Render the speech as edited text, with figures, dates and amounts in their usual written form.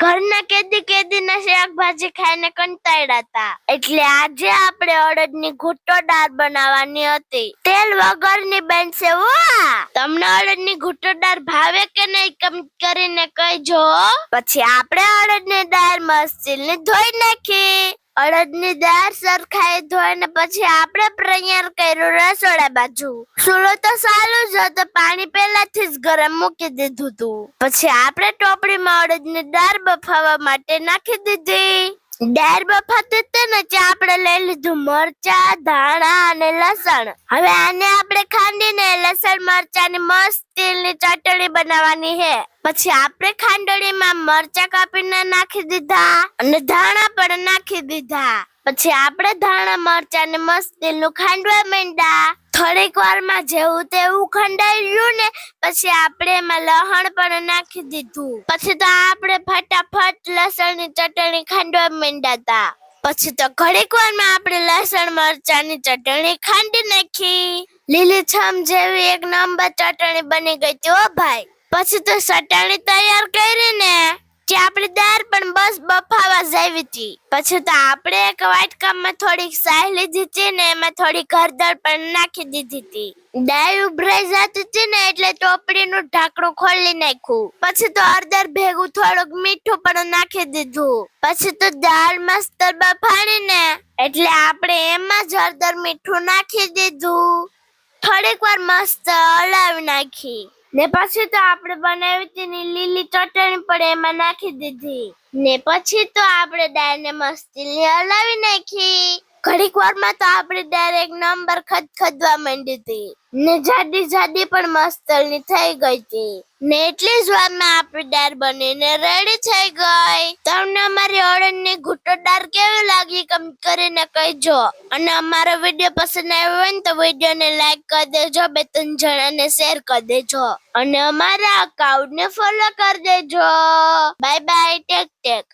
ઘરના કેદીના શાકભાજી ખાઈને કંટાળ્યા હતા, એટલે આજે આપણે અડદની ઘૂંટો દાળ બનાવવાની હતી, તેલ વગરની બનશે. વાહ! તમને અડદની ઘૂંટો દાળ ભાવે કે નહીં કમેન્ટ કરીને કહેજો. પછી આપણે અડદની દાળ મસ્તીને ધોઈ નાખી. અડદની દાળ સરખાઈ ધોઈને પછી આપણે તૈયાર કર્યું રસોડા બાજુ. ચૂલો તો ચાલુ જ હતો, પાણી પહેલાથી જ ગરમ મૂકી દીધું હતું. પછી આપણે ટોપડીમાં અડદની દાળ બફાવા માટે નાખી દીધી. દાળ બફાતી હતી ને ત્યાં આપણે લઈ લીધું મરચા, ધાણા અને લસણ. હવે આને આપણે ખાંડીને લસણ મરચાની મસ્ત તેલની ચટણી બનાવવાની છે. પછી આપણે ખાંડણીમાં મરચા કાપીને નાખી દીધા અને ધાણા પણ નાખી દીધા. પછી આપણે ધાણા મરચાને મસ્ત તેલનું ખાંડવા માંડ્યા. થોડીક વારમાં જેવું તેવું ખંડાઈ ગયું ને પછી આપણે એમાં લસણ પણ નાખી દીધું. પછી તો આપણે ફટાફટ લસણની ચટણી ખાંડવા માંડ્યા હતા. પછી તો ઘડીક વારમાં આપણે લસણ મરચાની ચટણી ખાંડી નાખી. લીલીછમ જેવી એક નંબર ચટણી બની ગઈ હતી. ઓ ભાઈ, પછી તો ચટણી તૈયાર કરીને જે આપણી દાળ પણ બસ બફાવા જાવી હતી. પછી તો આપણે એક વાટકામાં થોડીક સાહ લીધી હતી ને એમાં થોડી હળદર પણ નાખી દીધી હતી. દાળ ઉભરાઈ જતી હતી ને એટલે ટોપડીનું ઢાંકણું ખોલી નાખ્યું. પછી તો હળદર ભેગું થોડુંક મીઠું પણ નાખી દીધું. પછી તો દાળ મસ્ત બફાણીને એટલે આપણે એમાં જ હળદર મીઠું નાખી દીધું. થોડીક વાર મસ્ત હલાવી નાખી ને પછી તો આપણે બનાવી હતી લીલી ચટણી પણ એમાં નાખી દીધી ને પછી તો આપણે દાળને મસ્તી હલાવી નાખી. ઘડીક વારમાં તો આપણે દાળ એક નંબર ખદખદવા માંડી હતી ને જાડી પણ મસ્તની થઈ ગઈ હતી ને એટલી જ વારમાં આપણી દાળ બનીને રેડી થઈ ગઈ. તમને અમારી અડદની ઘૂંટો દાળ કેવી લાગી કમેન્ટ કરીને કહેજો. અને અમારો વિડીયો પસંદ આવ્યો હોય ને તો વિડીયોને લાઈક કરી દેજો, 2-3 જણાને શેર કરી દેજો અને અમારા અકાઉન્ટને ફોલો કરી દેજો. Bye bye, take tech.